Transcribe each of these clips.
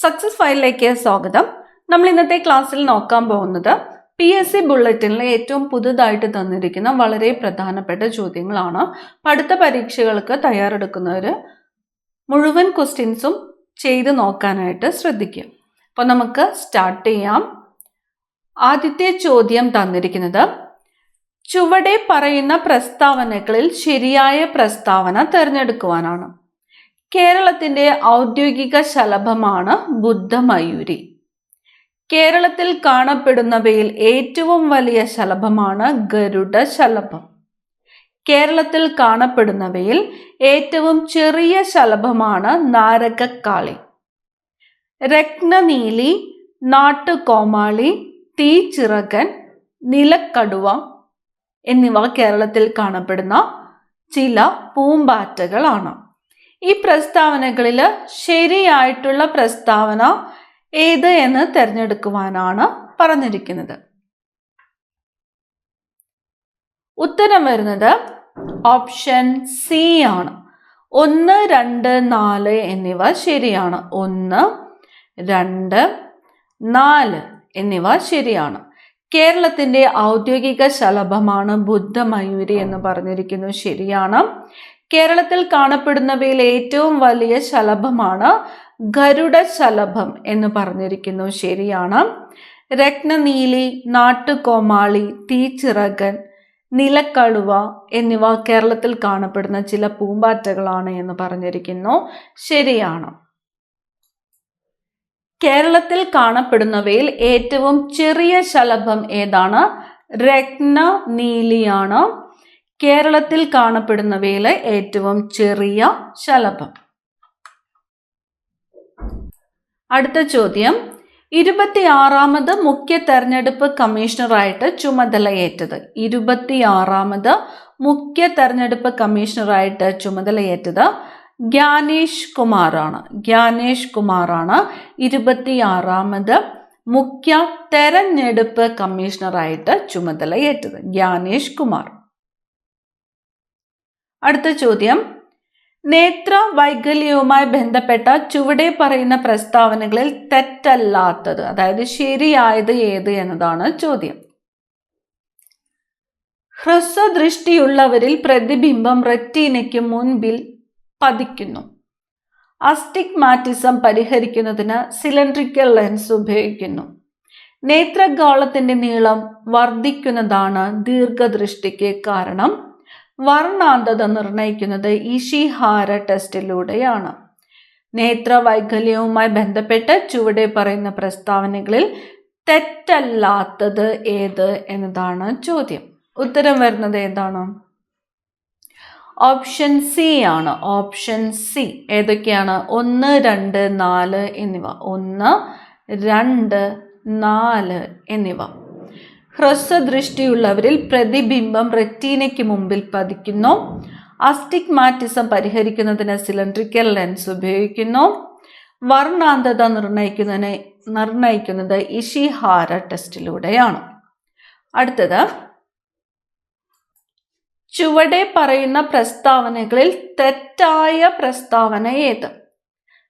Success ഫയലിലേക്ക് സ്വാഗതം. നമ്മൾ ഇന്നത്തെ ക്ലാസ്സിൽ നോക്കാൻ പോകുന്നത് PSC ബുള്ളറ്റിനിൽ ഏറ്റവും പുതുതായിട്ട് തന്നിരിക്കുന്ന വളരെ പ്രധാനപ്പെട്ട ചോദ്യങ്ങളാണ്. അടുത്ത പരീക്ഷകൾക്ക് തയ്യാറെടുക്കുന്നവർ മുഴുവൻ ക്വസ്റ്റ്യൻസും ചെയ്ത് നോക്കാനായിട്ട് ശ്രദ്ധിക്കുക. അപ്പോൾ നമുക്ക് സ്റ്റാർട്ട് ചെയ്യാം. ആദ്യത്തെ ചോദ്യം തന്നിരിക്കുന്നത് ചുവടെ പറയുന്ന പ്രസ്താവനകളിൽ ശരിയായ പ്രസ്താവന തിരഞ്ഞെടുക്കുവാനാണ്. കേരളത്തിന്റെ ഔദ്യോഗിക ശലഭമാണ് ബുദ്ധമയൂരി. കേരളത്തിൽ കാണപ്പെടുന്നവയിൽ ഏറ്റവും വലിയ ശലഭമാണ് ഗരുഡ ശലഭം. കേരളത്തിൽ കാണപ്പെടുന്നവയിൽ ഏറ്റവും ചെറിയ ശലഭമാണ് നാരകക്കാളി. രത്നനീലി, നാട്ടുകോമാളി, തീച്ചിറകൻ, നിലക്കടുവ എന്നിവ കേരളത്തിൽ കാണപ്പെടുന്ന ചില പൂമ്പാറ്റകളാണ്. ഈ പ്രസ്താവനകളിൽ ശരിയായിട്ടുള്ള പ്രസ്താവന ഏത് എന്ന് തിരഞ്ഞെടുക്കുവാനാണ് പറഞ്ഞിരിക്കുന്നത്. ഉത്തരം വരുന്നത് ഓപ്ഷൻ സി ആണ്. 1, 2, 4 എന്നിവ ശരിയാണ്. 1, 2, 4 എന്നിവ ശരിയാണ്. കേരളത്തിന്റെ ഔദ്യോഗിക ശലഭമാണ് ബുദ്ധമയൂരി എന്ന് പറഞ്ഞിരിക്കുന്നു, ശരിയാണ്. കേരളത്തിൽ കാണപ്പെടുന്നവയിൽ ഏറ്റവും വലിയ ശലഭമാണ് ഗരുഡ ശലഭം എന്ന് പറഞ്ഞിരിക്കുന്നു, ശരിയാണ്. രത്നനീലി, നാട്ടുകോമാളി, തീച്ചിറകൻ, നിലക്കടുവ എന്നിവ കേരളത്തിൽ കാണപ്പെടുന്ന ചില പൂമ്പാറ്റകളാണ് എന്ന് പറഞ്ഞിരിക്കുന്നു, ശരിയാണ്. കേരളത്തിൽ കാണപ്പെടുന്നവയിൽ ഏറ്റവും ചെറിയ ശലഭം ഏതാണ്? രത്നനീലിയാണ് കേരളത്തിൽ കാണപ്പെടുന്നവയിലെ ഏറ്റവും ചെറിയ ശലഭം. അടുത്ത ചോദ്യം, 26ാമത് മുഖ്യ തെരഞ്ഞെടുപ്പ് കമ്മീഷണറായിട്ട് ചുമതലയേറ്റത്. 26ാമത് മുഖ്യ തെരഞ്ഞെടുപ്പ് കമ്മീഷണറായിട്ട് ചുമതലയേറ്റത് ഗ്യാനേഷ് കുമാറാണ്. ഗ്യാനേഷ് കുമാറാണ് 26ാമത് മുഖ്യ തെരഞ്ഞെടുപ്പ് കമ്മീഷണറായിട്ട് ചുമതലയേറ്റത്, ഗ്യാനേഷ് കുമാർ. അടുത്ത ചോദ്യം, നേത്ര വൈകല്യവുമായി ബന്ധപ്പെട്ട ചുവടെ പറയുന്ന പ്രസ്താവനകളിൽ തെറ്റല്ലാത്തത്, അതായത് ശരിയായത് ഏത് എന്നതാണ് ചോദ്യം. ഹ്രസ്വദൃഷ്ടിയുള്ളവരിൽ പ്രതിബിംബം റെറ്റീനയ്ക്ക് മുൻപിൽ പതിക്കുന്നു. അസ്റ്റിഗ്മാറ്റിസം പരിഹരിക്കുന്നതിന് സിലിണ്ടറിക്കൽ ലെൻസ് ഉപയോഗിക്കുന്നു. നേത്രഗോളത്തിന്റെ നീളം വർദ്ധിക്കുന്നതാണ് ദീർഘദൃഷ്ടിക്ക് കാരണം. വർണ്ണാന്തത നിർണയിക്കുന്നത് ഇഷിഹാര ടെസ്റ്റിലൂടെയാണ്. നേത്രവൈകല്യവുമായി ബന്ധപ്പെട്ട് ചുവടെ പറയുന്ന പ്രസ്താവനകളിൽ തെറ്റല്ലാത്തത് ഏത് എന്നതാണ് ചോദ്യം. ഉത്തരം വരുന്നത് ഏതാണ്? ഓപ്ഷൻ സി ആണ്. Option C. ഏതൊക്കെയാണ്? 1, 2, 4 എന്നിവ. 1, 2, 4 എന്നിവ. ഹ്രസ്വദൃഷ്ടിയുള്ളവരിൽ പ്രതിബിംബം റെറ്റീനയ്ക്ക് മുമ്പിൽ പതിക്കുന്നു. അസ്റ്റിഗ്മാറ്റിസം പരിഹരിക്കുന്നതിന് സിലിണ്ടറിക്കൽ ലെൻസ് ഉപയോഗിക്കുന്നു. വർണ്ണാന്തത നിർണയിക്കുന്നത് ഇഷിഹാര ടെസ്റ്റിലൂടെയാണ്. അടുത്തത്, ചുവടെ പറയുന്ന പ്രസ്താവനകളിൽ തെറ്റായ പ്രസ്താവന ഏത്?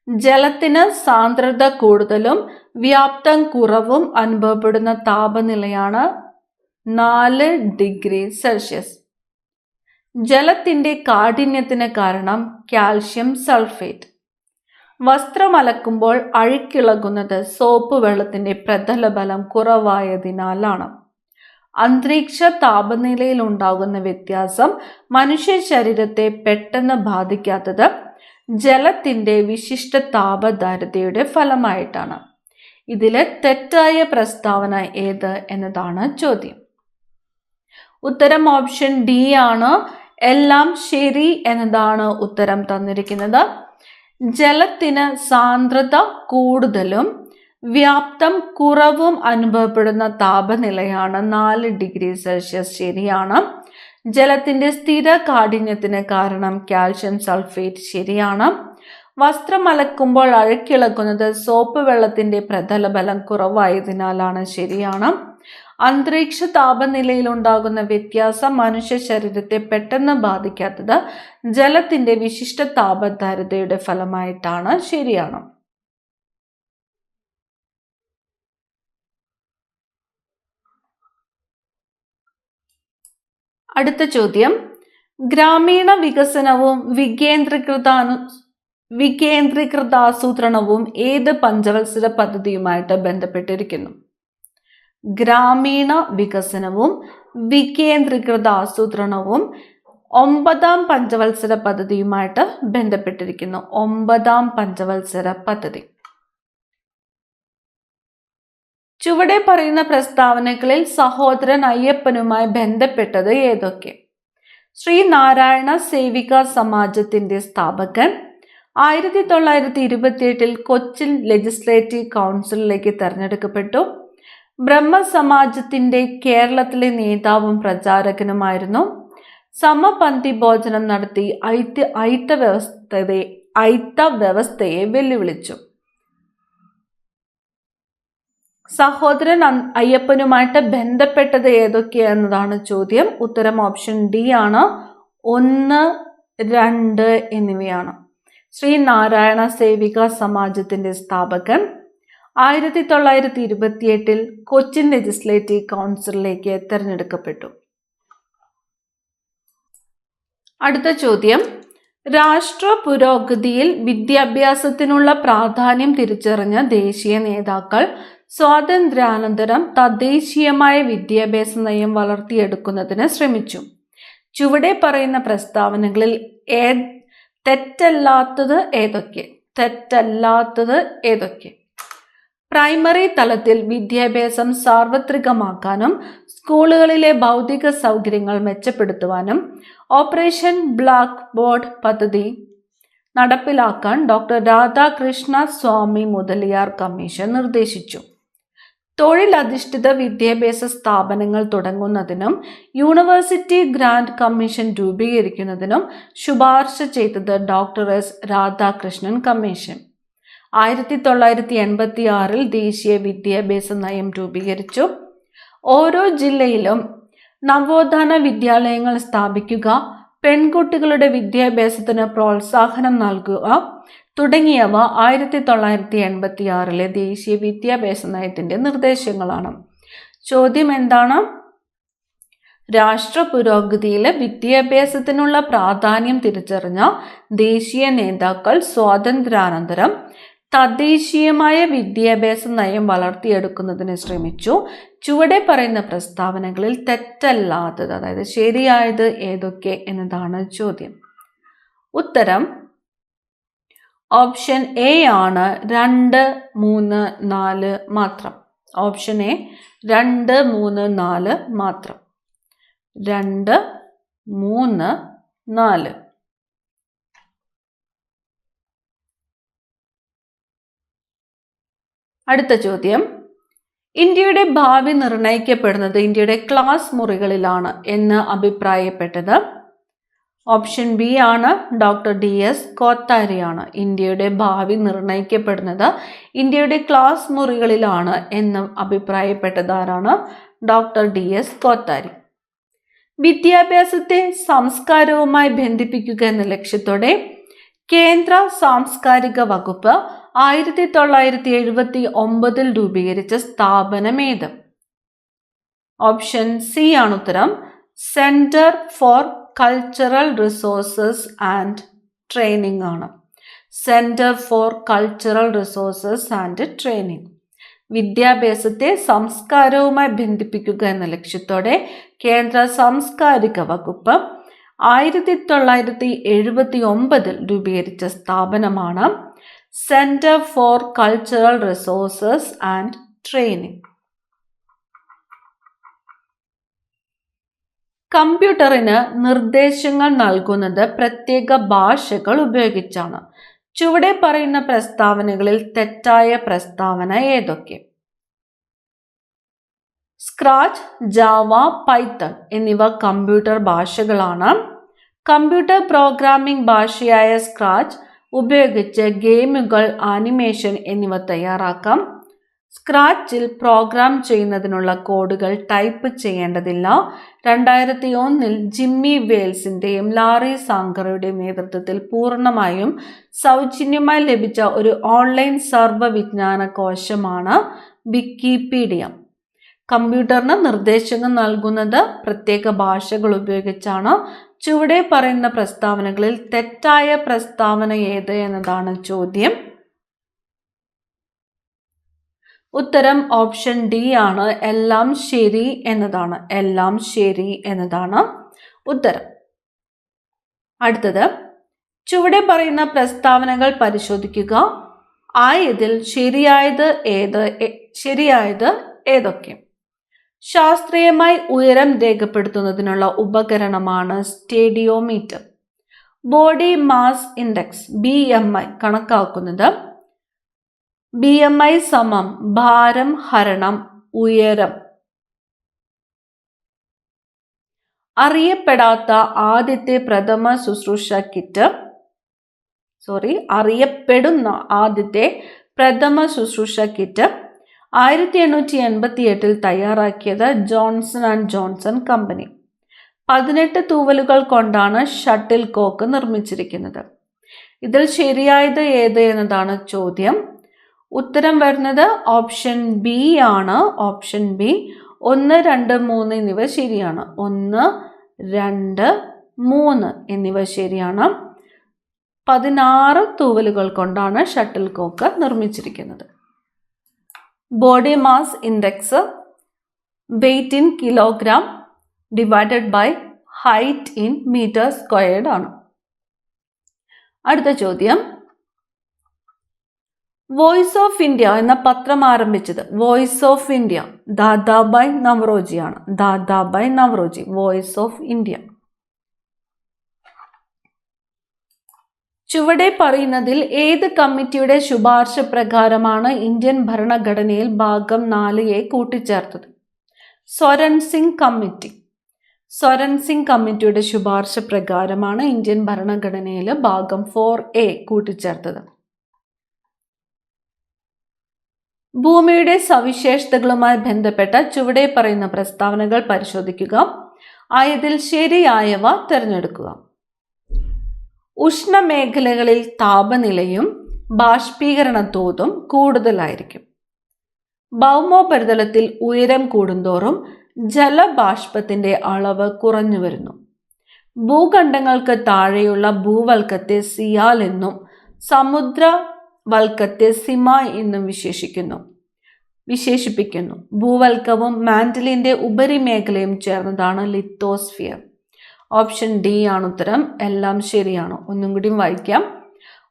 ജലത്തിന് സാന്ദ്രത കൂടുതലും വ്യാപ്തം കുറവും അനുഭവപ്പെടുന്ന താപനിലയാണ് 4 ഡിഗ്രി സെൽഷ്യസ്. ജലത്തിന്റെ കാഠിന്യത്തിന് കാരണം കാൽഷ്യം സൾഫേറ്റ്. വസ്ത്രം അലക്കുമ്പോൾ അഴുക്കിളകുന്നത് സോപ്പ് വെള്ളത്തിന്റെ പ്രതലബലം കുറവായതിനാലാണ്. അന്തരീക്ഷ താപനിലയിൽ ഉണ്ടാകുന്ന വ്യത്യാസം മനുഷ്യ ശരീരത്തെ പെട്ടെന്ന് ബാധിക്കാത്തത് ജലത്തിന്റെ വിശിഷ്ട താപധാരതയുടെ ഫലമായിട്ടാണ്. ഇതിലെ തെറ്റായ പ്രസ്താവന ഏത് എന്നതാണ് ചോദ്യം. ഉത്തരം ഓപ്ഷൻ ഡി ആണ്. എല്ലാം ശരി എന്നതാണ് ഉത്തരം തന്നിരിക്കുന്നത്. ജലത്തിന് സാന്ദ്രത കൂടുതലും വ്യാപ്തം കുറവും അനുഭവപ്പെടുന്ന താപനിലയാണ് 4 ഡിഗ്രി സെൽഷ്യസ്, ശരിയാണ്. ജലത്തിന്റെ സ്ഥിര കാഠിന്യത്തിന് കാരണം കാൽഷ്യം സൾഫേറ്റ്, ശരിയാണ്. വസ്ത്രം അലക്കുമ്പോൾ അഴുക്കിളക്കുന്നത് സോപ്പ് വെള്ളത്തിന്റെ പ്രതലബലം കുറവായതിനാലാണ്, ശരിയാണ്. അന്തരീക്ഷ താപനിലയിൽ ഉണ്ടാകുന്ന വ്യത്യാസം മനുഷ്യ ശരീരത്തെ പെട്ടെന്ന് ബാധിക്കാത്തത് ജലത്തിന്റെ വിശിഷ്ട താപധാരതയുടെ ഫലമായിട്ടാണ്, ശരിയാണ്. അടുത്ത ചോദ്യം, ഗ്രാമീണ വികസനവും വികേന്ദ്രീകൃതാസൂത്രണവും ഏത് പഞ്ചവത്സര പദ്ധതിയുമായിട്ട് ബന്ധപ്പെട്ടിരിക്കുന്നു? ഗ്രാമീണ വികസനവും വികേന്ദ്രീകൃതാസൂത്രണവും 9ാം പഞ്ചവത്സര പദ്ധതിയുമായിട്ട് ബന്ധപ്പെട്ടിരിക്കുന്നു. 9ാം പഞ്ചവത്സര പദ്ധതി. ചുവടെ പറയുന്ന പ്രസ്താവനകളിൽ സഹോദരൻ അയ്യപ്പനുമായി ബന്ധപ്പെട്ടത് ഏതൊക്കെ? ശ്രീനാരായണ സേവിക സമാജത്തിന്റെ സ്ഥാപകൻ, 1928 കൊച്ചിൻ ലെജിസ്ലേറ്റീവ് കൗൺസിലിലേക്ക് തെരഞ്ഞെടുക്കപ്പെട്ടു, ബ്രഹ്മസമാജത്തിന്റെ കേരളത്തിലെ നേതാവും പ്രചാരകനുമായിരുന്നു, സമപന്തി ഭോജനം നടത്തി അയിത്ത വ്യവസ്ഥയെ വെല്ലുവിളിച്ചു. സഹോദരൻ അയ്യപ്പനുമായിട്ട് ബന്ധപ്പെട്ടത് ഏതൊക്കെയെന്നതാണ് ചോദ്യം. ഉത്തരം ഓപ്ഷൻ ഡി ആണ്. 1, 2 എന്നിവയാണ്. ശ്രീനാരായണ സേവിക സമാജത്തിന്റെ സ്ഥാപകൻ, 1928 കൊച്ചിൻ ലെജിസ്ലേറ്റീവ് കൗൺസിലിലേക്ക് തെരഞ്ഞെടുക്കപ്പെട്ടു. അടുത്ത ചോദ്യം, രാഷ്ട്ര പുരോഗതിയിൽ വിദ്യാഭ്യാസത്തിനുള്ള പ്രാധാന്യം തിരിച്ചറിഞ്ഞ ദേശീയ നേതാക്കൾ സ്വാതന്ത്ര്യാനന്തരം തദ്ദേശീയമായ വിദ്യാഭ്യാസ നയം വളർത്തിയെടുക്കുന്നതിന് ശ്രമിച്ചു. ചുവടെ പറയുന്ന പ്രസ്താവനകളിൽ തെറ്റല്ലാത്തത് ഏതൊക്കെ? പ്രൈമറി തലത്തിൽ വിദ്യാഭ്യാസം സാർവത്രികമാക്കാനും സ്കൂളുകളിലെ ഭൗതിക സൗകര്യങ്ങൾ മെച്ചപ്പെടുത്തുവാനും ഓപ്പറേഷൻ ബ്ലാക്ക് ബോർഡ് പദ്ധതി നടപ്പിലാക്കാൻ ഡോക്ടർ രാധാകൃഷ്ണ സ്വാമി മുതലിയാർ കമ്മീഷൻ നിർദ്ദേശിച്ചു. തൊഴിലധിഷ്ഠിത വിദ്യാഭ്യാസ സ്ഥാപനങ്ങൾ തുടങ്ങുന്നതിനും യൂണിവേഴ്സിറ്റി ഗ്രാന്റ് കമ്മീഷൻ രൂപീകരിക്കുന്നതിനും ശുപാർശ ചെയ്തത് ഡോക്ടർ എസ് രാധാകൃഷ്ണൻ കമ്മീഷൻ. 1986 ദേശീയ വിദ്യാഭ്യാസ നയം രൂപീകരിച്ചു. ഓരോ ജില്ലയിലും നവോത്ഥാന വിദ്യാലയങ്ങൾ സ്ഥാപിക്കുക, പെൺകുട്ടികളുടെ വിദ്യാഭ്യാസത്തിന് പ്രോത്സാഹനം നൽകുക തുടങ്ങിയവ 1986 ദേശീയ വിദ്യാഭ്യാസ നയത്തിന്റെ നിർദ്ദേശങ്ങളാണ്. ചോദ്യം എന്താണ്? രാഷ്ട്ര പുരോഗതിയിലെ വിദ്യാഭ്യാസത്തിനുള്ള പ്രാധാന്യം തിരിച്ചറിഞ്ഞ ദേശീയ നേതാക്കൾ സ്വാതന്ത്ര്യാനന്തരം തദ്ദേശീയമായ വിദ്യാഭ്യാസ നയം വളർത്തിയെടുക്കുന്നതിന് ശ്രമിച്ചു. ചുവടെ പറയുന്ന പ്രസ്താവനകളിൽ തെറ്റല്ലാത്തത്, അതായത് ശരിയായത് ഏതൊക്കെ എന്നതാണ് ചോദ്യം. ഉത്തരം ഓപ്ഷൻ എ ആണ്. 2, 3, 4 മാത്രം. ഓപ്ഷൻ എ 2, 3, 4 മാത്രം. 2, 3, 4. അടുത്ത ചോദ്യം, ഇന്ത്യയുടെ ഭാവി നിർണയിക്കപ്പെടുന്നത് ഇന്ത്യയുടെ ക്ലാസ് മുറികളിലാണ് എന്ന് അഭിപ്രായപ്പെട്ടത്? ഓപ്ഷൻ ബി ആണ്. Doctor DS കോത്താരിയാണ്. ഇന്ത്യയുടെ ഭാവി നിർണയിക്കപ്പെടുന്നത് ഇന്ത്യയുടെ ക്ലാസ് മുറികളിലാണ് എന്ന് അഭിപ്രായപ്പെട്ടത് ആരാണ്? Doctor DS Kothari. വിദ്യാഭ്യാസത്തെ സംസ്കാരവുമായി ബന്ധിപ്പിക്കുക എന്ന ലക്ഷ്യത്തോടെ കേന്ദ്ര സാംസ്കാരിക വകുപ്പ് 1979 രൂപീകരിച്ച സ്ഥാപനം ഏത്? ഓപ്ഷൻ സി ആണ് ഉത്തരം. Centre for cultural resources and training ആണ്. Centre for cultural resources and training. വിദ്യാഭ്യാസത്തെ സംസ്കാരവുമായി ബന്ധിപ്പിക്കുക എന്ന ലക്ഷ്യത്തോടെ കേന്ദ്ര സാംസ്കാരിക വകുപ്പ് 1979 രൂപീകരിച്ച സ്ഥാപനമാണ് centre for cultural resources and training. കമ്പ്യൂട്ടറിന് നിർദ്ദേശങ്ങൾ നൽകുന്നത് പ്രത്യേക ഭാഷകൾ ഉപയോഗിച്ചാണ്. ചുവടെ പറയുന്ന പ്രസ്താവനകളിൽ തെറ്റായ പ്രസ്താവന ഏതൊക്കെ? സ്ക്രാച്ച്, ജാവ, പൈത്തൺ എന്നിവ കമ്പ്യൂട്ടർ ഭാഷകളാണ്. കമ്പ്യൂട്ടർ പ്രോഗ്രാമിംഗ് ഭാഷയായ സ്ക്രാച്ച് ഉപയോഗിച്ച് ഗെയിമുകൾ, ആനിമേഷൻ എന്നിവ തയ്യാറാക്കാം. സ്ക്രാച്ചിൽ പ്രോഗ്രാം ചെയ്യുന്നതിനുള്ള കോഡുകൾ ടൈപ്പ് ചെയ്യേണ്ടതില്ല. 2001 ജിമ്മി വെയിൽസിന്റെയും ലാറി സാങ്കറുടെയും നേതൃത്വത്തിൽ പൂർണ്ണമായും സൗജന്യമായി ലഭിച്ച ഒരു ഓൺലൈൻ സർവ്വവിജ്ഞാന കോശമാണ് വിക്കിപീഡിയ. കമ്പ്യൂട്ടറിന് നിർദ്ദേശങ്ങൾ നൽകുന്നത് പ്രത്യേക ഭാഷകൾ ഉപയോഗിച്ചാണ്. ചുവടെ പറയുന്ന പ്രസ്താവനകളിൽ തെറ്റായ പ്രസ്താവന ഏത് എന്നതാണ് ചോദ്യം. ഉത്തരം ഓപ്ഷൻ ഡി ആണ്. എല്ലാം ശരി എന്നതാണ്. എല്ലാം ശരി എന്നതാണ് ഉത്തരം. അടുത്തത്, ചുവടെ പറയുന്ന പ്രസ്താവനകൾ പരിശോധിക്കുക. ആയതിൽ ശരിയായത് ഏതൊക്കെ? ശാസ്ത്രീയമായി ഉയരം രേഖപ്പെടുത്തുന്നതിനുള്ള ഉപകരണമാണ് സ്റ്റേഡിയോമീറ്റർ. ബോഡി മാസ് ഇൻഡെക്സ് BMI കണക്കാക്കുന്നത് BMI സമം ഭാരം ഹരണം ഉയരം. അറിയപ്പെടുന്ന ആദ്യത്തെ പ്രഥമ ശുശ്രൂഷ കിറ്റ് കിറ്റ് 1888 തയ്യാറാക്കിയത് ജോൺസൺ ആൻഡ് ജോൺസൺ കമ്പനി. 18 തൂവലുകൾ കൊണ്ടാണ് ഷട്ടിൽ കോക്ക് നിർമ്മിച്ചിരിക്കുന്നത്. ഇതിൽ ശരിയായത് ഏത് എന്നതാണ് ചോദ്യം. ഉത്തരം വരുന്നത് ഓപ്ഷൻ ബി ആണ്. Option B. 1, 2, 3 എന്നിവ ശരിയാണ്. 1, 2, 3 എന്നിവ ശരിയാണ്. 16 തൂവലുകൾ കൊണ്ടാണ് ഷട്ടിൽ കോക്ക് നിർമ്മിച്ചിരിക്കുന്നത്. Body mass index weight in kilogram divided by height in metre squared ആണ്. അടുത്ത ചോദ്യം, വോയിസ് ഓഫ് ഇന്ത്യ എന്ന പത്രം ആരംഭിച്ചത്? വോയിസ് ഓഫ് ഇന്ത്യ ദാദാബായ് നവറോജിയാണ്. Dadabhai Naoroji. Voice of India. ചുവടെ പറയുന്നതിൽ ഏത് കമ്മിറ്റിയുടെ ശുപാർശ പ്രകാരമാണ് ഇന്ത്യൻ ഭരണഘടനയിൽ ഭാഗം 4A കൂട്ടിച്ചേർത്തത്? സ്വരൺ സിംഗ് കമ്മിറ്റി. സ്വരൺ സിംഗ് കമ്മിറ്റിയുടെ ശുപാർശ പ്രകാരമാണ് ഇന്ത്യൻ ഭരണഘടനയിൽ ഭാഗം 4A കൂട്ടിച്ചേർത്തത്. ഭൂമിയുടെ സവിശേഷതകളുമായി ബന്ധപ്പെട്ട ചുവടെ പറയുന്ന പ്രസ്താവനകൾ പരിശോധിക്കുക. ആയതിൽ ശരിയായവ തിരഞ്ഞെടുക്കുക. ഉഷ്ണമേഖലകളിൽ താപനിലയും ബാഷ്പീകരണ തോതും കൂടുതലായിരിക്കും. ഭൗമോപരിതലത്തിൽ ഉയരം കൂടുന്തോറും ജലബാഷ്പത്തിന്റെ അളവ് കുറഞ്ഞു വരുന്നു. ഭൂഖണ്ഡങ്ങൾക്ക് താഴെയുള്ള ഭൂവൽക്കത്തെ സിയാൽ എന്നും സമുദ്രവൽക്കത്തെ സിമ എന്നും വിശേഷിപ്പിക്കുന്നു. ഭൂവൽക്കവും മാന്റിലിന്റെ ഉപരിമേഖലയും ചേർന്നതാണ് ലിത്തോസ്ഫിയർ. ഓപ്ഷൻ ഡി ആണ് ഉത്തരം. എല്ലാം ശരിയാണ്. ഒന്നും കൂടി വായിക്കാം.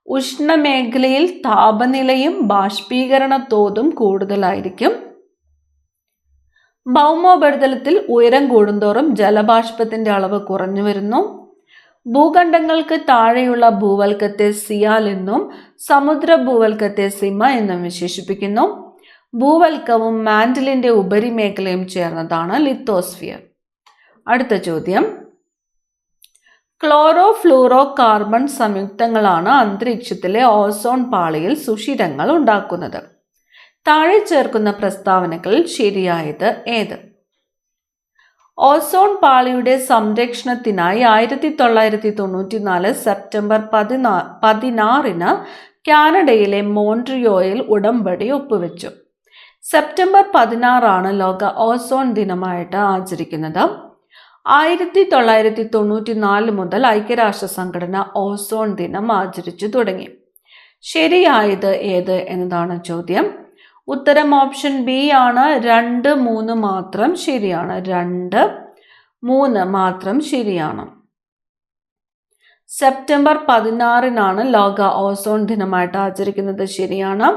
ഉഷ്ണമേഖലയിൽ താപനിലയും ബാഷ്പീകരണ തോതും കൂടുതലായിരിക്കും. ഭൗമോപരിതലത്തിൽ ഉയരം കൂടുന്തോറും ജലബാഷ്പത്തിന്റെ അളവ് കുറഞ്ഞു വരുന്നു. ഭൂഖണ്ഡങ്ങൾക്ക് താഴെയുള്ള ഭൂവൽക്കത്തെ സിയാൽ എന്നും സമുദ്ര ഭൂവൽക്കത്തെ സിമ എന്നും വിശേഷിപ്പിക്കുന്നു. ഭൂവൽക്കവും മാന്റിലിന്റെ ഉപരിമേഖലയും ചേർന്നതാണ് ലിത്തോസ്ഫിയർ. അടുത്ത ചോദ്യം, ക്ലോറോ ഫ്ലൂറോ കാർബൺ സംയുക്തങ്ങളാണ് അന്തരീക്ഷത്തിലെ ഓസോൺ പാളിയിൽ സുഷിരങ്ങൾ ഉണ്ടാക്കുന്നത്. താഴെ ചേർക്കുന്ന പ്രസ്താവനകളിൽ ശരിയായത് ഏത്? ഓസോൺ പാളിയുടെ സംരക്ഷണത്തിനായി 1994 സെപ്റ്റംബർ 16 കാനഡയിലെ മോൺട്രിയോയിൽ ഉടമ്പടി ഒപ്പുവെച്ചു. സെപ്റ്റംബർ 16 ലോക ഓസോൺ ദിനമായിട്ട് ആചരിക്കുന്നത്. 1994 മുതൽ ഐക്യരാഷ്ട്ര സംഘടന ഓസോൺ ദിനം ആചരിച്ചു തുടങ്ങി. ശരിയായത് ഏത് എന്നതാണ് ചോദ്യം. ഉത്തരം ഓപ്ഷൻ ബി ആണ്. 2, 3 മാത്രം ശരിയാണ്. 2, 3 മാത്രം ശരിയാണ്. സെപ്റ്റംബർ 16 ലോക ഓസോൺ ദിനമായിട്ട് ആചരിക്കുന്നത് ശരിയാണ്.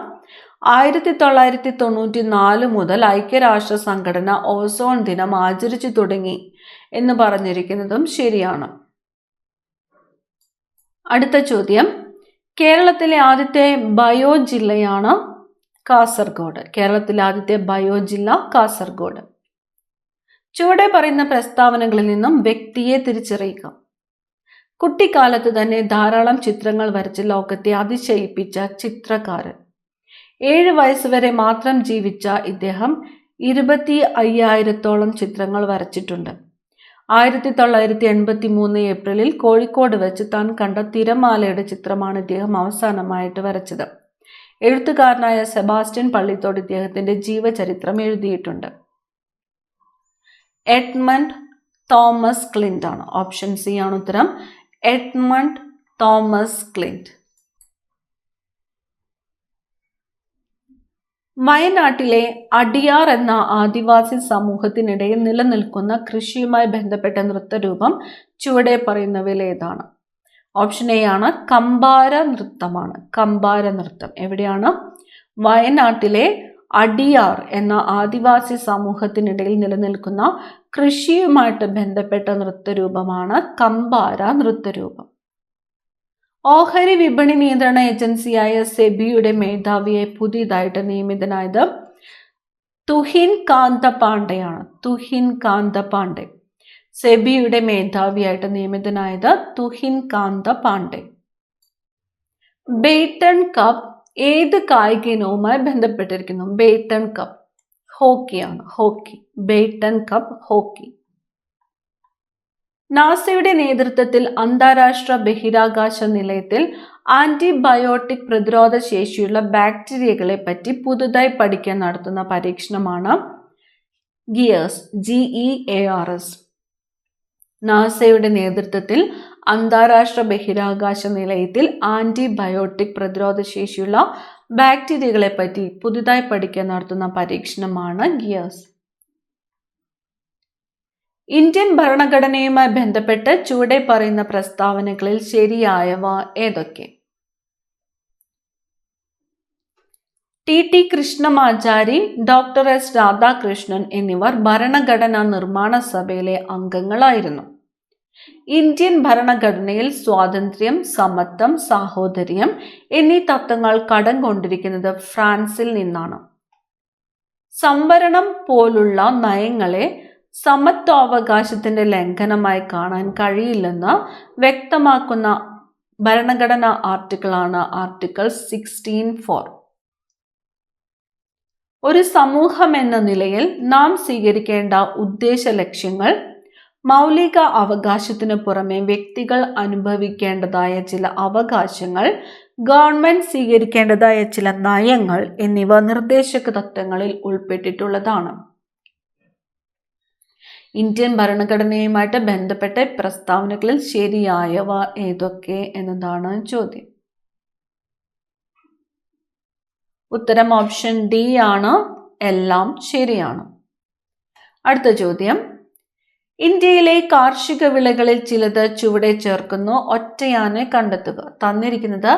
1994 മുതൽ ഐക്യരാഷ്ട്ര സംഘടന ഓസോൺ ദിനം ആചരിച്ചു തുടങ്ങി എന്ന് പറഞ്ഞിരിക്കുന്നതും ശരിയാണ്. അടുത്ത ചോദ്യം, കേരളത്തിലെ ആദ്യത്തെ ബയോ ജില്ലയാണ് കാസർഗോഡ്. കേരളത്തിലെ ആദ്യത്തെ ബയോ ജില്ല കാസർഗോഡ്. ചുവടെ പറയുന്ന പ്രസ്താവനകളിൽ നിന്നും വ്യക്തിയെ തിരിച്ചറിയുക. കുട്ടിക്കാലത്ത് തന്നെ ധാരാളം ചിത്രങ്ങൾ വരച്ച് ലോകത്തെ അതിശയിപ്പിച്ച ചിത്രകാരൻ. 7 വയസ്സുവരെ മാത്രം ജീവിച്ച ഇദ്ദേഹം 25,000-ഓളം ചിത്രങ്ങൾ വരച്ചിട്ടുണ്ട്. 1983 ഏപ്രിലിൽ കോഴിക്കോട് വെച്ച് താൻ കണ്ട തിരമാലയുടെ ചിത്രമാണ് ഇദ്ദേഹം അവസാനമായിട്ട് വരച്ചത്. എഴുത്തുകാരനായ സെബാസ്റ്റ്യൻ പള്ളിത്തോട് ഇദ്ദേഹത്തിന്റെ ജീവചരിത്രം എഴുതിയിട്ടുണ്ട്. എഡ്മണ്ട് തോമസ് ക്ലിന്റ് ആണ്. ഓപ്ഷൻ സി ആണ് ഉത്തരം, എഡ്മണ്ട് തോമസ് ക്ലിന്റ്. വയനാട്ടിലെ അടിയാർ എന്ന ആദിവാസി സമൂഹത്തിനിടയിൽ നിലനിൽക്കുന്ന കൃഷിയുമായി ബന്ധപ്പെട്ട നൃത്തരൂപം ചുവടെ പറയുന്നവയിൽ ഏതാണ്? ഓപ്ഷൻ എ ആണ് കമ്പാര നൃത്തമാണ്. കമ്പാര നൃത്തം എവിടെയാണ്? വയനാട്ടിലെ അടിയാർ എന്ന ആദിവാസി സമൂഹത്തിനിടയിൽ നിലനിൽക്കുന്ന കൃഷിയുമായിട്ട് ബന്ധപ്പെട്ട നൃത്തരൂപമാണ് കമ്പാര നൃത്തരൂപം. ഓഹരി വിപണി നിയന്ത്രണ ഏജൻസിയായ സെബിയുടെ മേധാവിയെ പുതിയതായിട്ട് നിയമിതനായത് തുഹിൻ കാന്ത പാണ്ഡെയാണ്. തുഹിൻ കാന്ത പാണ്ഡെ സെബിയുടെ മേധാവിയായിട്ട് നിയമിതനായത് തുഹിൻ കാന്ത പാണ്ഡെ. ബെയ്റ്റൺ കപ്പ് ഏത് കായിക ഇനവുമായി ബന്ധപ്പെട്ടിരിക്കുന്നു? ബെയ്റ്റൺ കപ്പ് ഹോക്കിയാണ്. ഹോക്കി. Beighton cup hockey. നാസയുടെ നേതൃത്വത്തിൽ അന്താരാഷ്ട്ര ബഹിരാകാശ നിലയത്തിൽ ആന്റിബയോട്ടിക് പ്രതിരോധ ശേഷിയുള്ള ബാക്ടീരിയകളെ പറ്റി പുതുതായി പഠിക്കാൻ നടത്തുന്ന പരീക്ഷണമാണ് ഗിയേഴ്സ്. GEARS. നാസയുടെ നേതൃത്വത്തിൽ അന്താരാഷ്ട്ര ബഹിരാകാശ നിലയത്തിൽ ആന്റിബയോട്ടിക് പ്രതിരോധ ശേഷിയുള്ള ബാക്ടീരിയകളെ പറ്റി പുതുതായി പഠിക്കാൻ നടത്തുന്ന പരീക്ഷണമാണ് ഗിയേഴ്സ്. ഇന്ത്യൻ ഭരണഘടനയുമായി ബന്ധപ്പെട്ട് ചുവടെ പറയുന്ന പ്രസ്താവനകളിൽ ശരിയായവ ഏതൊക്കെ? TT Krishnamachari, doctor S Radhakrishnan എന്നിവർ ഭരണഘടനാ നിർമ്മാണ സഭയിലെ അംഗങ്ങളായിരുന്നു. ഇന്ത്യൻ ഭരണഘടനയിൽ സ്വാതന്ത്ര്യം, സമത്വം, സാഹോദര്യം എന്നീ തത്വങ്ങൾ കടം കൊണ്ടിരിക്കുന്നത് ഫ്രാൻസിൽ നിന്നാണ്. സംവരണം പോലുള്ള നയങ്ങളെ സമത്വാവകാശത്തിന്റെ ലംഘനമായി കാണാൻ കഴിയില്ലെന്ന് വ്യക്തമാക്കുന്ന ഭരണഘടനാ ആർട്ടിക്കിളാണ് ആർട്ടിക്കിൾ 16(4). ഒരു സമൂഹം എന്ന നിലയിൽ നാം സ്വീകരിക്കേണ്ട ഉദ്ദേശ ലക്ഷ്യങ്ങൾ, മൗലിക അവകാശത്തിനു പുറമെ വ്യക്തികൾ അനുഭവിക്കേണ്ടതായ ചില അവകാശങ്ങൾ, ഗവൺമെന്റ് സ്വീകരിക്കേണ്ടതായ ചില നയങ്ങൾ എന്നിവ നിർദ്ദേശക തത്വങ്ങളിൽ ഉൾപ്പെട്ടിട്ടുള്ളതാണ്. ഇന്ത്യൻ ഭരണഘടനയുമായിട്ട് ബന്ധപ്പെട്ട പ്രസ്താവനകളിൽ ശരിയായവ ഏതൊക്കെ എന്നതാണ് ചോദ്യം. ഉത്തരം ഓപ്ഷൻ ഡി ആണ്, എല്ലാം ശരിയാണ്. അടുത്ത ചോദ്യം, ഇന്ത്യയിലെ കാർഷിക വിളകളിൽ ചിലത് ചുവടെ ചേർക്കുന്നു, ഒറ്റയാനെ കണ്ടെത്തുക. തന്നിരിക്കുന്നത്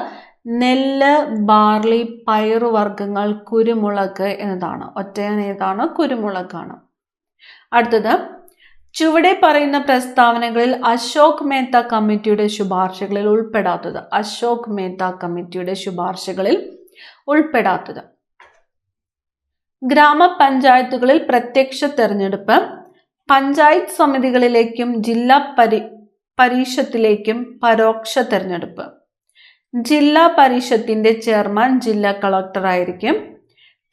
നെല്ല്, ബാർലി, പയറുവർഗ്ഗങ്ങൾ, കുരുമുളക് എന്നതാണ്. ഒറ്റയാൻ ഏതാണ്? കുരുമുളകാണ്. അടുത്തത്, ചുവടെ പറയുന്ന പ്രസ്താവനകളിൽ അശോക് മേത്ത കമ്മിറ്റിയുടെ ശുപാർശകളിൽ ഉൾപ്പെടാത്തത്. അശോക് മേത്ത കമ്മിറ്റിയുടെ ശുപാർശകളിൽ ഉൾപ്പെടാത്തത്. ഗ്രാമപഞ്ചായത്തുകളിൽ പ്രത്യക്ഷ തെരഞ്ഞെടുപ്പ്, പഞ്ചായത്ത് സമിതികളിലേക്കും ജില്ലാ പരിഷത്തിലേക്കും പരോക്ഷ തെരഞ്ഞെടുപ്പ്. ജില്ലാ പരിഷത്തിന്റെ ചെയർമാൻ ജില്ലാ കളക്ടർ ആയിരിക്കും.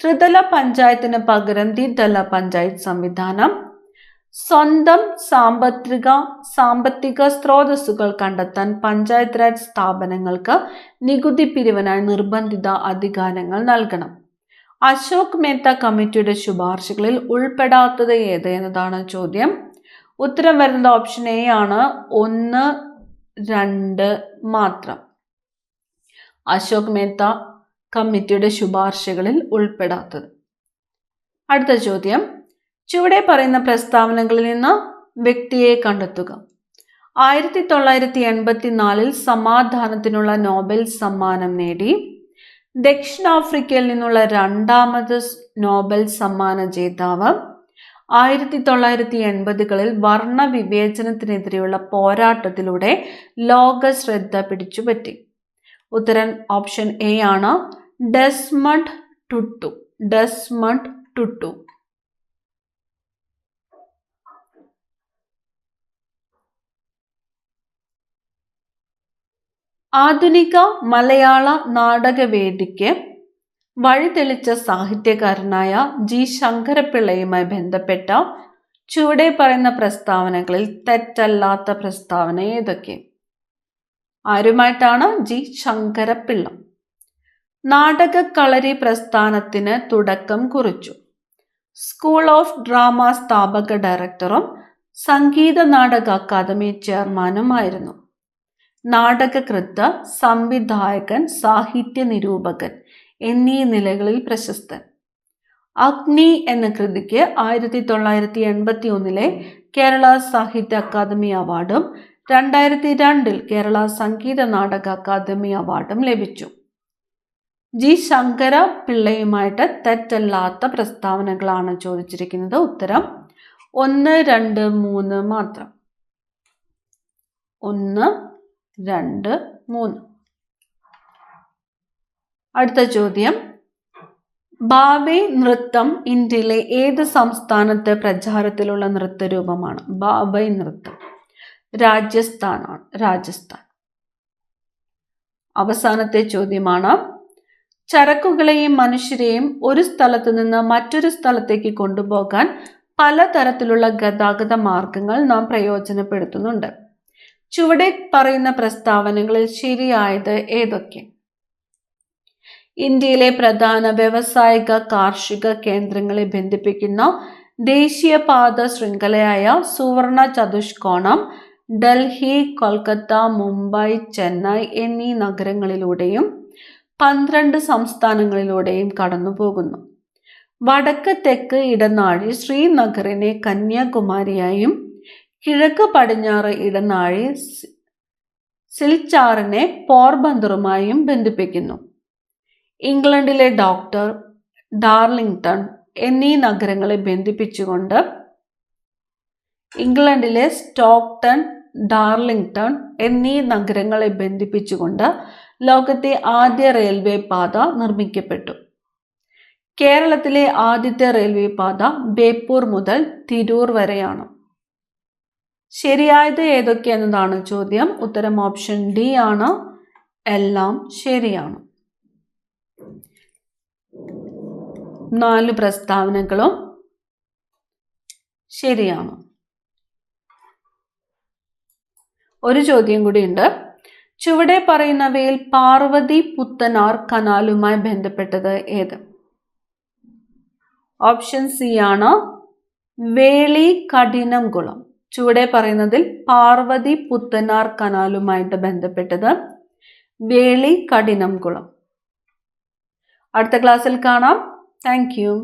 ത്രിതല പഞ്ചായത്തിന് പകരം ദ്വിതല പഞ്ചായത്ത് സംവിധാനം. സ്വന്തം സാമ്പത്തിക സ്രോതസ്സുകൾ കണ്ടെത്താൻ പഞ്ചായത്ത് രാജ് സ്ഥാപനങ്ങൾക്ക് നികുതി പിരിവിനായി നിർബന്ധിത അധികാരങ്ങൾ നൽകണം. അശോക് മേത്ത കമ്മിറ്റിയുടെ ശുപാർശകളിൽ ഉൾപ്പെടാത്തത് ഏത് എന്നതാണ് ചോദ്യം. ഉത്തരം വരുന്നത് ഓപ്ഷൻ എ ആണ്, 1, 2 മാത്രം. അശോക് മേത്ത കമ്മിറ്റിയുടെ ശുപാർശകളിൽ ഉൾപ്പെടാത്തത്. അടുത്ത ചോദ്യം, ചുവടെ പറയുന്ന പ്രസ്താവനകളിൽ നിന്ന് വ്യക്തിയെ കണ്ടെത്തുക. 1984 സമാധാനത്തിനുള്ള നോബൽ സമ്മാനം നേടി. ദക്ഷിണാഫ്രിക്കയിൽ നിന്നുള്ള രണ്ടാമത് നോബൽ സമ്മാന ജേതാവ്. 1980കളിൽ വർണ്ണ വിവേചനത്തിനെതിരെയുള്ള പോരാട്ടത്തിലൂടെ ലോക ശ്രദ്ധ പിടിച്ചുപറ്റി. ഉത്തരം ഓപ്ഷൻ എ ആണ്, ഡെസ്മണ്ട് ടുട്ടു. ഡെസ്മണ്ട് ടുട്ടു. ആധുനിക മലയാള നാടകവേദിക്ക് വഴിതെളിച്ച സാഹിത്യകാരനായ ജി ശങ്കരപ്പിള്ളയുമായി ബന്ധപ്പെട്ട ചുവടെ പറയുന്ന പ്രസ്താവനകളിൽ തെറ്റല്ലാത്ത പ്രസ്താവന ഏതൊക്കെ? ആരുമായിട്ടാണ്? ജി ശങ്കരപ്പിള്ള. നാടകക്കളരി പ്രസ്ഥാനത്തിന് തുടക്കം കുറിച്ചു. സ്കൂൾ ഓഫ് ഡ്രാമ സ്ഥാപക ഡയറക്ടറും സംഗീത നാടക അക്കാദമി ചെയർമാനുമായിരുന്നു. നാടകകൃത്ത്, സംവിധായകൻ, സാഹിത്യ നിരൂപകൻ എന്നീ നിലകളിൽ പ്രശസ്തൻ. അഗ്നി എന്ന കൃതിക്ക് 1981 കേരള സാഹിത്യ അക്കാദമി അവാർഡും 2002 കേരള സംഗീത നാടക അക്കാദമി അവാർഡും ലഭിച്ചു. ജി ശങ്കര പിള്ളയുമായിട്ട് തെറ്റല്ലാത്ത പ്രസ്താവനകളാണ് ചോദിച്ചിരിക്കുന്നത്. ഉത്തരം 1, 2, 3 മാത്രം. 1, 2, 3. അടുത്ത ചോദ്യം, ബാബൈ നൃത്തം ഇന്ത്യയിലെ ഏത് സംസ്ഥാനത്ത് പ്രചാരത്തിലുള്ള നൃത്തരൂപമാണ്? ബാബൈ നൃത്തം രാജസ്ഥാനാണ്. രാജസ്ഥാൻ. അവസാനത്തെ ചോദ്യമാണ്, ചരക്കുകളെയും മനുഷ്യരെയും ഒരു സ്ഥലത്ത് നിന്ന് മറ്റൊരു സ്ഥലത്തേക്ക് കൊണ്ടുപോകാൻ പലതരത്തിലുള്ള ഗതാഗത മാർഗങ്ങൾ നാം പ്രയോജനപ്പെടുത്തുന്നുണ്ട്. ചുവടെ പറയുന്ന പ്രസ്താവനകളിൽ ശരിയായത് ഏതൊക്കെ? ഇന്ത്യയിലെ പ്രധാന വ്യാവസായിക കാർഷിക കേന്ദ്രങ്ങളെ ബന്ധിപ്പിക്കുന്ന ദേശീയപാത ശൃംഖലയായ സുവർണ ചതുഷ്കോണം ഡൽഹി, കൊൽക്കത്ത, മുംബൈ, ചെന്നൈ എന്നീ നഗരങ്ങളിലൂടെയും 12 സംസ്ഥാനങ്ങളിലൂടെയും കടന്നുപോകുന്നു. വടക്ക് തെക്ക് ഇടനാഴി ശ്രീനഗറിനെ കന്യാകുമാരിയായും കിഴക്ക് പടിഞ്ഞാറ് ഇടനാഴി സിൽച്ചാറിനെ പോർബന്ദറുമായും ബന്ധിപ്പിക്കുന്നു. ഇംഗ്ലണ്ടിലെ ഡാർലിംഗ്ടൺ എന്നീ നഗരങ്ങളെ ബന്ധിപ്പിച്ചുകൊണ്ട് ഇംഗ്ലണ്ടിലെ സ്റ്റോക്ടൺ, ഡാർലിംഗ്ടൺ എന്നീ നഗരങ്ങളെ ബന്ധിപ്പിച്ചുകൊണ്ട് ലോകത്തെ ആദ്യ റെയിൽവേ പാത നിർമ്മിക്കപ്പെട്ടു. കേരളത്തിലെ ആദ്യത്തെ റെയിൽവേ പാത ബേപ്പൂർ മുതൽ തിരൂർ വരെയാണ്. ശരിയായത് ഏതൊക്കെ എന്നതാണ് ചോദ്യം. ഉത്തരം ഓപ്ഷൻ ഡി ആണ്. എല്ലാം ശരിയാണ്. 4 പ്രസ്താവനകളും ശരിയാണ്. ഒരു ചോദ്യം കൂടിയുണ്ട്. ചുവടെ പറയുന്നവയിൽ പാർവതി പുത്തനാർ കനാലുമായി ബന്ധപ്പെട്ടത് ഏത്? ഓപ്ഷൻ സി ആണ് വേളി കഠിനംകുളം. ചുവടെ പറയുന്നതിൽ പാർവതി പുത്തനാർ കനാലുമായിട്ട് ബന്ധപ്പെട്ടത് വേളി കഠിനംകുളം. അടുത്ത ക്ലാസ്സിൽ കാണാം. Thank you.